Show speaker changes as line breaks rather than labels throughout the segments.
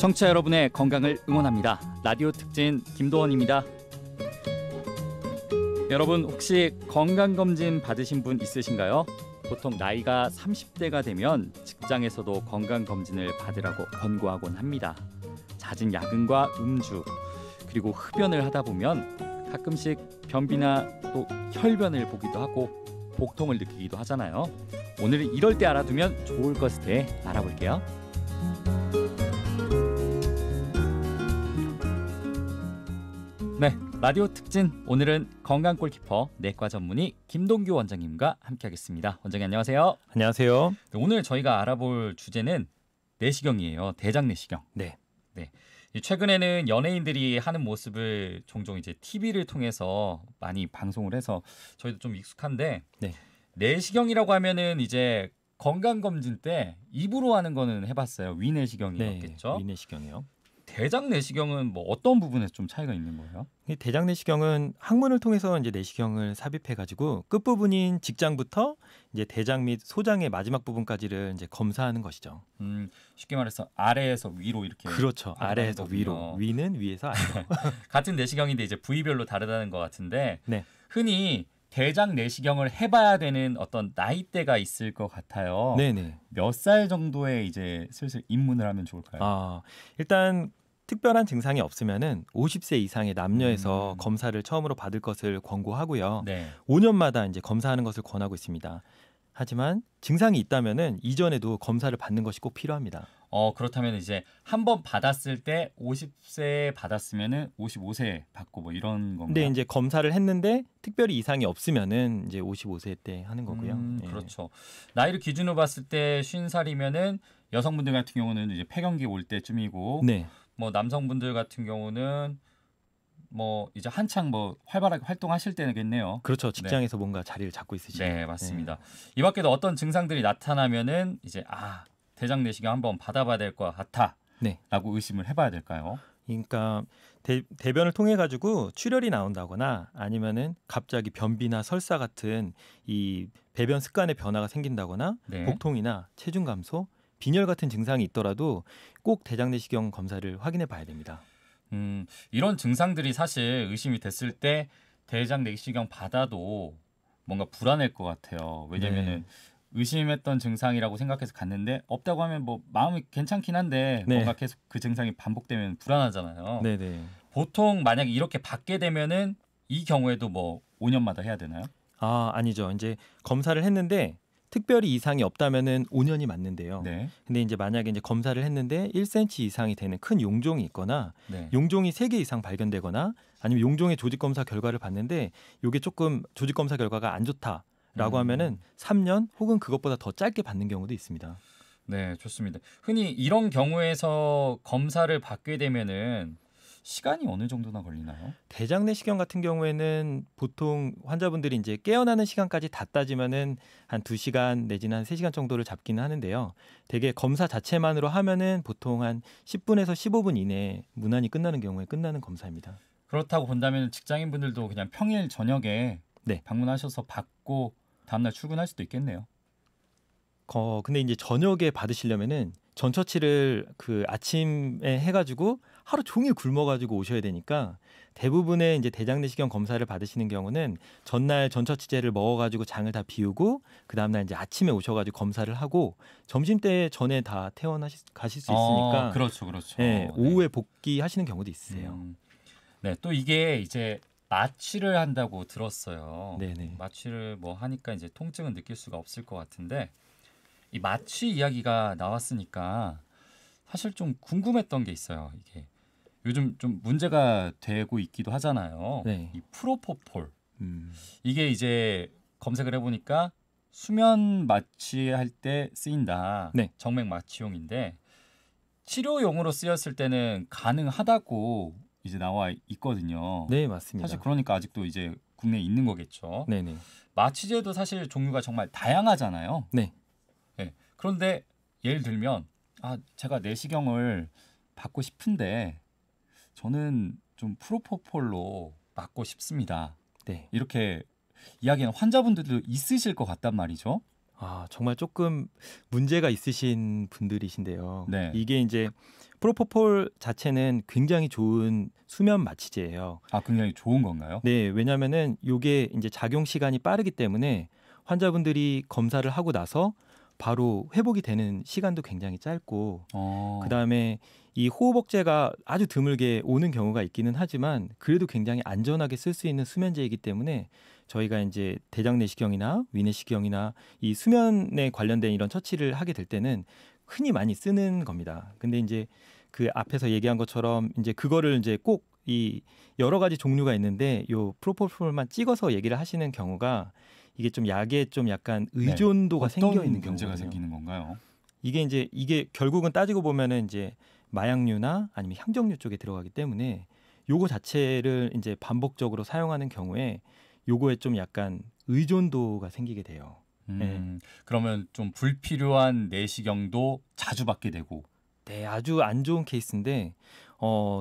청취자 여러분의 건강을 응원합니다. 라디오 특진 김도원입니다. 여러분 혹시 건강검진 받으신 분 있으신가요? 보통 나이가 30대가 되면 직장에서도 건강검진을 받으라고 권고하곤 합니다. 잦은 야근과 음주 그리고 흡연을 하다 보면 가끔씩 변비나 또 혈변을 보기도 하고 복통을 느끼기도 하잖아요. 오늘은 이럴 때 알아두면 좋을 것에 대해 알아볼게요. 네, 라디오 특진 오늘은 건강 골키퍼 내과 전문의 김동규 원장님과 함께하겠습니다. 원장님 안녕하세요.
안녕하세요.
네, 오늘 저희가 알아볼 주제는 내시경이에요. 대장 내시경.
네.
최근에는 연예인들이 하는 모습을 종종 이제 TV를 통해서 많이 방송을 해서 저희도 좀 익숙한데
네.
내시경이라고 하면은 이제 건강검진 때 입으로 하는 거는 해봤어요. 위내시경이었겠죠.
네, 위내시경이요.
대장 내시경은 뭐 어떤 부분에서 좀 차이가 있는 거예요?
이 대장 내시경은 항문을 통해서 이제 내시경을 삽입해가지고 끝 부분인 직장부터 이제 대장 및 소장의 마지막 부분까지를 이제 검사하는 것이죠.
쉽게 말해서 아래에서 위로 이렇게.
그렇죠. 아래에서
거군요.
위로, 위는 위에서 아래로.
같은 내시경인데 이제 부위별로 다르다는 것 같은데
네.
흔히 대장 내시경을 해봐야 되는 어떤 나이대가 있을 것 같아요.
네네.
몇 살 정도에 이제 슬슬 입문을 하면 좋을까요?
일단 특별한 증상이 없으면은 50세 이상의 남녀에서 검사를 처음으로 받을 것을 권고하고요.
네.
5년마다 이제 검사하는 것을 권하고 있습니다. 하지만 증상이 있다면은 이전에도 검사를 받는 것이 꼭 필요합니다.
그렇다면 이제 한 번 받았을 때 50세 받았으면은 55세 받고 뭐 이런 건가요?
근데 이제 검사를 했는데 특별히 이상이 없으면은 이제 55세 때 하는 거고요. 예.
그렇죠. 나이를 기준으로 봤을 때 50살이면은 여성분들 같은 경우는 이제 폐경기 올 때쯤이고
네.
뭐 남성분들 같은 경우는 뭐 이제 한창 뭐 활발하게 활동하실 때겠네요.
그렇죠. 직장에서 뭔가 자리를 잡고 있으시죠.
네, 맞습니다. 이 밖에도 어떤 증상들이 나타나면은 이제 대장 내시경 한번 받아봐야 될 것 같아.
네.
라고 의심을 해봐야 될까요?
그러니까 대변을 통해 가지고 출혈이 나온다거나 아니면은 갑자기 변비나 설사 같은 이 배변 습관의 변화가 생긴다거나
네.
복통이나 체중 감소, 빈혈 같은 증상이 있더라도 꼭 대장 내시경 검사를 확인해 봐야 됩니다.
이런 증상들이 사실 의심이 됐을 때 대장 내시경 받아도 뭔가 불안할 것 같아요. 왜냐면은 의심했던 증상이라고 생각해서 갔는데 없다고 하면 뭐 마음이 괜찮긴 한데 뭔가 계속 그 증상이 반복되면 불안하잖아요.
네네.
보통 만약에 이렇게 받게 되면은 이 경우에도 뭐 5년마다 해야 되나요?
아니죠. 이제 검사를 했는데 특별히 이상이 없다면은 5년이 맞는데요.
네.
근데 이제 만약에 이제 검사를 했는데 1cm 이상이 되는 큰 용종이 있거나 용종이 3개 이상 발견되거나 아니면 용종의 조직 검사 결과를 봤는데 이게 조금 조직 검사 결과가 안 좋다라고 하면은 3년 혹은 그것보다 더 짧게 받는 경우도 있습니다.
네, 좋습니다. 흔히 이런 경우에서 검사를 받게 되면은 시간이 어느 정도나 걸리나요?
대장 내시경 같은 경우에는 보통 환자분들이 이제 깨어나는 시간까지 다 따지면은 한 2시간 내지는 한 3시간 정도를 잡기는 하는데요. 되게 검사 자체만으로 하면은 보통 한 10분에서 15분 이내에 무난히 끝나는 경우에 끝나는 검사입니다.
그렇다고 본다면 직장인분들도 그냥 평일 저녁에 방문하셔서 받고 다음날 출근할 수도 있겠네요.
근데 이제 저녁에 받으시려면은 전처치를 그 아침에 해가지고 하루 종일 굶어가지고 오셔야 되니까 대부분의 이제 대장 내시경 검사를 받으시는 경우는 전날 전처치제를 먹어가지고 장을 다 비우고 그 다음날 이제 아침에 오셔가지고 검사를 하고 점심때 전에 다 가실 수 있으니까.
그렇죠.
네, 오후에 복귀하시는 경우도 있으세요.
네, 또 이게 이제 마취를 한다고 들었어요.
네네.
마취를 뭐 하니까 이제 통증은 느낄 수가 없을 것 같은데. 이 마취 이야기가 나왔으니까 사실 좀 궁금했던 게 있어요. 이게 요즘 좀 문제가 되고 있기도 하잖아요. 이 프로포폴. 이게 이제 검색을 해보니까 수면 마취할 때 쓰인다. 정맥 마취용인데 치료용으로 쓰였을 때는 가능하다고 이제 나와 있거든요.
네, 맞습니다.
사실 그러니까 아직도 이제 국내에 있는 거겠죠.
네네.
마취제도 사실 종류가 정말 다양하잖아요.
네.
그런데 예를 들면 제가 내시경을 받고 싶은데 저는 좀 프로포폴로 맞고 싶습니다. 이렇게 이야기하는 환자분들도 있으실 것 같단 말이죠.
정말 조금 문제가 있으신 분들이신데요.
네.
이게 이제 프로포폴 자체는 굉장히 좋은 수면 마취제예요.
굉장히 좋은 건가요?
네, 왜냐하면은 이게 이제 작용 시간이 빠르기 때문에 환자분들이 검사를 하고 나서 바로 회복이 되는 시간도 굉장히 짧고, 그다음에 이 호흡억제가 아주 드물게 오는 경우가 있기는 하지만 그래도 굉장히 안전하게 쓸 수 있는 수면제이기 때문에 저희가 이제 대장 내시경이나 위내시경이나 이 수면에 관련된 이런 처치를 하게 될 때는 흔히 많이 쓰는 겁니다. 근데 이제 그 앞에서 얘기한 것처럼 이제 그거를 이제 꼭 이 여러 가지 종류가 있는데 요 프로포폴만 찍어서 얘기를 하시는 경우가 이게 좀 약에 좀 약간 의존도가 생겨 있는
문제가
경우거든요.
생기는 건가요?
이게 결국은 따지고 보면은 이제 마약류나 아니면 향정류 쪽에 들어가기 때문에 요거 자체를 이제 반복적으로 사용하는 경우에 요거에 좀 약간 의존도가 생기게 돼요.
그러면 좀 불필요한 내시경도 자주 받게 되고.
네, 아주 안 좋은 케이스인데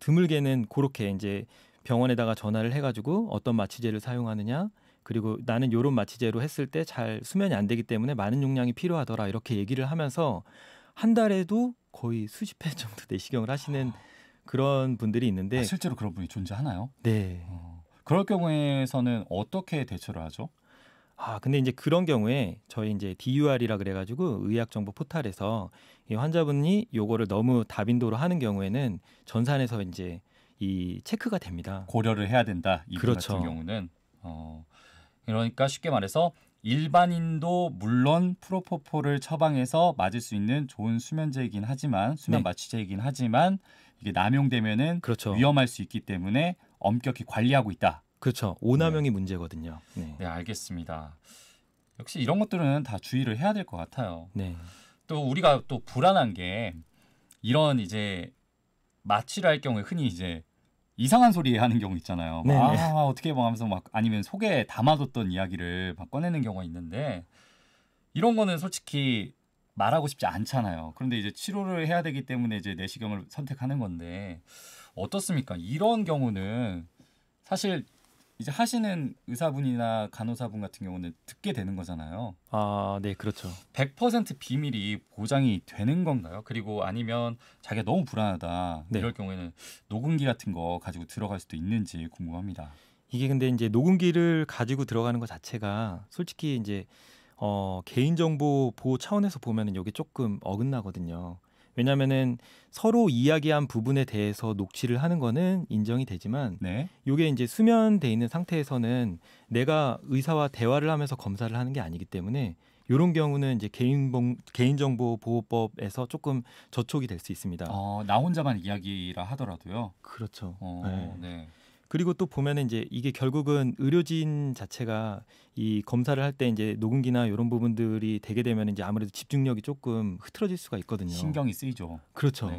드물게는 그렇게 이제 병원에다가 전화를 해가지고 어떤 마취제를 사용하느냐, 그리고 나는 요런 마취제로 했을 때 잘 수면이 안 되기 때문에 많은 용량이 필요하더라 이렇게 얘기를 하면서 한 달에도 거의 수십 회 정도 내시경을 하시는 그런 분들이 있는데
실제로 그런 분이 존재하나요?
네.
그럴 경우에서는 어떻게 대처를 하죠?
근데 이제 그런 경우에 저희 이제 DUR이라 그래가지고 의학정보 포탈에서 이 환자분이 요거를 너무 다빈도로 하는 경우에는 전산에서 이제 이 체크가 됩니다.
고려를 해야 된다. 이분
그렇죠.
같은 경우는 그러니까 쉽게 말해서 일반인도 물론 프로포폴을 처방해서 맞을 수 있는 좋은 수면제이긴 하지만 수면 마취제이긴 하지만 이게 남용되면은
그렇죠.
위험할 수 있기 때문에 엄격히 관리하고 있다.
그렇죠. 오남용이 문제거든요.
네, 알겠습니다. 역시 이런 것들은 다 주의를 해야 될 것 같아요.
네.
또 우리가 또 불안한 게 이런 이제 마취를 할 경우에 흔히 이제 이상한 소리 하는 경우 있잖아요. 어떻게 하면서 막 아니면 속에 담아뒀던 이야기를 막 꺼내는 경우가 있는데 이런 거는 솔직히 말하고 싶지 않잖아요. 그런데 이제 치료를 해야 되기 때문에 이제 내시경을 선택하는 건데 어떻습니까? 이런 경우는 사실 이제 하시는 의사분이나 간호사분 같은 경우는 듣게 되는 거잖아요.
네, 그렇죠.
100% 비밀이 보장이 되는 건가요? 그리고 아니면 자기가 너무 불안하다 이럴 경우에는 녹음기 같은 거 가지고 들어갈 수도 있는지 궁금합니다.
이게 근데 이제 녹음기를 가지고 들어가는 것 자체가 솔직히 이제 개인정보 보호 차원에서 보면은 이게 조금 어긋나거든요. 왜냐하면은 서로 이야기한 부분에 대해서 녹취를 하는 거는 인정이 되지만 이게 이제 수면돼 있는 상태에서는 내가 의사와 대화를 하면서 검사를 하는 게 아니기 때문에 이런 경우는 이제 개인정보 보호법에서 조금 저촉이 될 수 있습니다.
나 혼자만 이야기라 하더라도요.
그렇죠.
네.
그리고 또 보면은 이제 이게 결국은 의료진 자체가 이 검사를 할 때 이제 녹음기나 이런 부분들이 되게 되면 이제 아무래도 집중력이 조금 흐트러질 수가 있거든요.
신경이 쓰이죠.
그렇죠.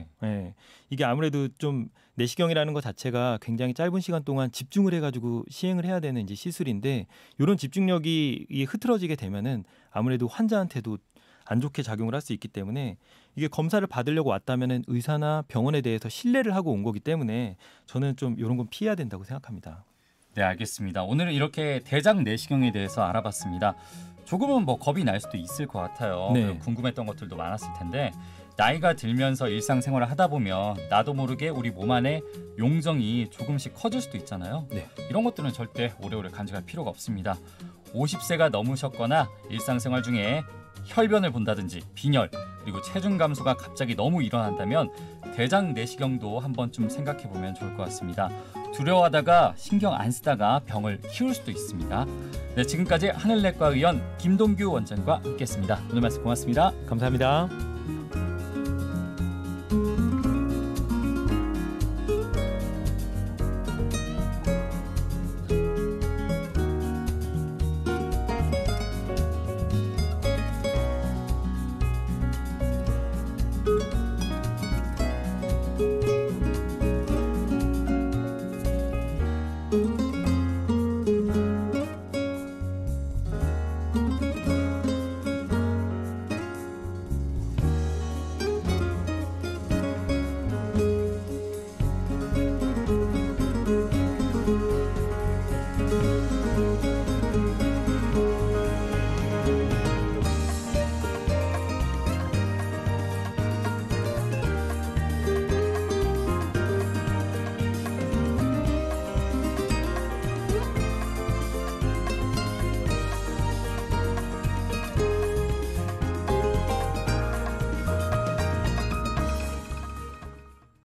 이게 아무래도 좀 내시경이라는 것 자체가 굉장히 짧은 시간 동안 집중을 해가지고 시행을 해야 되는 이제 시술인데 이런 집중력이 흐트러지게 되면은 아무래도 환자한테도 안 좋게 작용을 할 수 있기 때문에 이게 검사를 받으려고 왔다면은 의사나 병원에 대해서 신뢰를 하고 온 거기 때문에 저는 좀 이런 건 피해야 된다고 생각합니다.
네, 알겠습니다. 오늘은 이렇게 대장 내시경에 대해서 알아봤습니다. 조금은 뭐 겁이 날 수도 있을 것 같아요. 궁금했던 것들도 많았을 텐데 나이가 들면서 일상생활을 하다 보면 나도 모르게 우리 몸 안에 용종이 조금씩 커질 수도 있잖아요. 이런 것들은 절대 오래오래 간직할 필요가 없습니다. 50세가 넘으셨거나 일상생활 중에 혈변을 본다든지 빈혈 그리고 체중 감소가 갑자기 너무 일어난다면 대장 내시경도 한번 좀 생각해보면 좋을 것 같습니다. 두려워하다가 신경 안 쓰다가 병을 키울 수도 있습니다. 네, 지금까지 하늘내과 의원 김동규 원장과 함께했습니다. 오늘 말씀 고맙습니다.
감사합니다.